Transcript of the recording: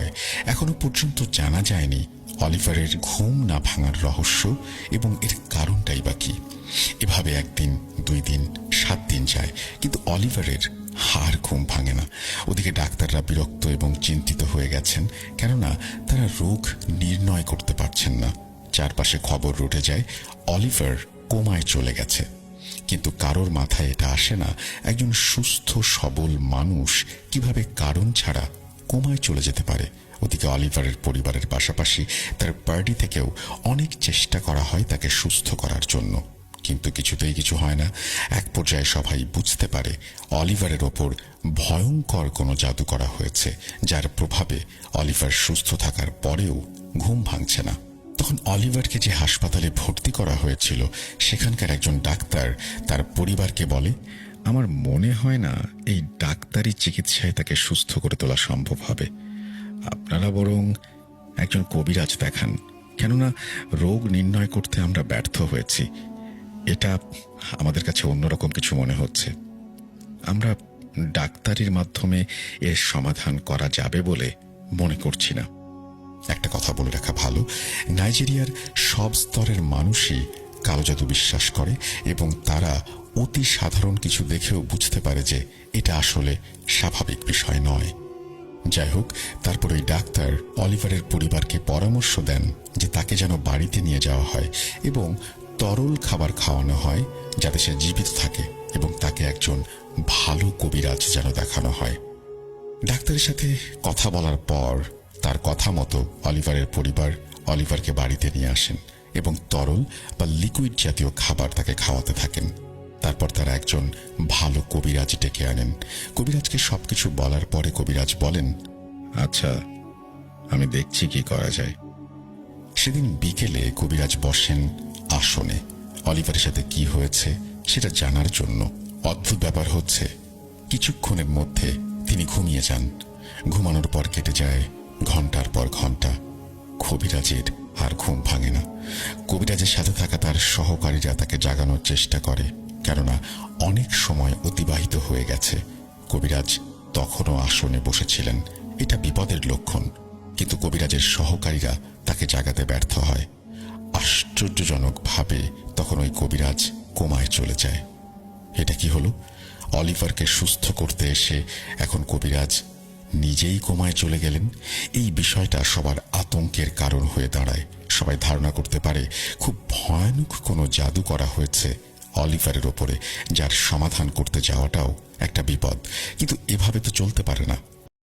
হয় এখনো পর্যন্ত জানা যায়নি অলিভারের ঘুম না ভাঙার রহস্য এবং এর কারণটাই বা কি। এভাবে 1 দিন 2 দিন 7 দিন যায়, কিন্তু অলিভারের আর ঘুম ভাঙে না। ওদিকে ডাক্তাররা বিরক্ত এবং চিন্তিত হয়ে গেছেন, কেননা তারা রোগ নির্ণয় করতে পারছেন না। চারপাশে খবর রটে যায় অলিভার কোমায় চলে গেছে, কিন্তু কারোর মাথায় এটা আসে না একজন সুস্থ সবল মানুষ কিভাবে কারণ ছাড়া কোমায় চলে যেতে পারে। ওদিকে অলিভারের পরিবারের পাশাপাশি তার পার্টি থেকেও অনেক চেষ্টা করা হয় তাকে সুস্থ করার জন্য, কিন্তু কিছুতেই কিছু হয় না। এক পর্যায়ে সবাই বুঝতে পারে অলিভারের ওপর ভয়ঙ্কর কোনো জাদু করা হয়েছে, যার প্রভাবে অলিভার সুস্থ থাকার পরেও ঘুম ভাঙছে না। তখন অলিভারকে যে হাসপাতালে ভর্তি করা হয়েছিল সেখানকার একজন ডাক্তার তার পরিবারকে বলে, আমার মনে হয় না এই ডাক্তারি চিকিৎসায় তাকে সুস্থ করে তোলা সম্ভব হবে। আপনারা বরং একজন কবিরাজ দেখান, কেননা রোগ নির্ণয় করতে আমরা ব্যর্থ হয়েছি। এটা আমাদের কাছে অন্যরকম কিছু মনে হচ্ছে। আমরা ডাক্তারির মাধ্যমে এর সমাধান করা যাবে বলে মনে করছি না। একটা কথা বলে রাখা ভালো, নাইজেরিয়ার সব স্তরের মানুষই কালো জাদু বিশ্বাস করে এবং তারা অতি সাধারণ কিছু দেখেও বুঝতে পারে যে এটা আসলে স্বাভাবিক বিষয় নয়। যাই হোক, তারপর ওই ডাক্তার অলিভারের পরিবারকে পরামর্শ দেন যে তাকে যেন বাড়িতে নিয়ে যাওয়া হয় এবং তরল খাবার খাওয়ানো হয় যাতে সে জীবিত থাকে, এবং তাকে একজন ভালো কবিরাজ যেন দেখানো হয়। ডাক্তারের সাথে কথা বলার পর তার কথা মতো অলিভারের পরিবার অলিভারকে বাড়িতে নিয়ে আসেন এবং তরল বা লিকুইড জাতীয় খাবার তাকে খাওয়াতে থাকেন। তারপর তারা একজন ভালো কবিরাজ ডেকে আনেন। কবিরাজকে সবকিছু বলার পরে কবিরাজ বলেন, আচ্ছা, আমি দেখছি কি করা যায়। সেদিন বিকেলে কবিরাজ বসেন আসনে অলিভারের সাথে কি হয়েছে সেটা জানার জন্য। অদ্ভুত ব্যাপার হচ্ছে, কিছুক্ষণের মধ্যে তিনি ঘুমিয়ে যান। ঘুমানোর পর কেটে যায় ঘন্টার পর ঘন্টা। কবিরাজের আর ঘুম ভাঙে না। কবিরাজের সাথে থাকা তার সহকারীরা তাকে জাগানোর চেষ্টা করে, কেননা অনেক সময় অতিবাহিত হয়ে গেছে। কবিরাজ তখনও আসনে বসেছিলেন, এটা বিপদের লক্ষণ, কিন্তু কবিরাজের সহকারীরা তাকে জাগাতে ব্যর্থ হয়। আশ্চর্যজনকভাবে তখন ওই কবিরাজ কোমায় চলে যায়। এটা কি হলো? অলিভারকে সুস্থ করতে এসে এখন কবিরাজ নিজেই কোমায় চলে গেলেন। এই বিষয়টা সবার আতঙ্কের কারণ হয়ে দাঁড়ায়। সবাই ধারণা করতে পারে খুব ভয়ানক কোনো জাদু করা হয়েছে অলিভারের ওপরে, যার সমাধান করতে যাওয়াটাও একটা বিপদ। কিন্তু এভাবে তো চলতে পারে না।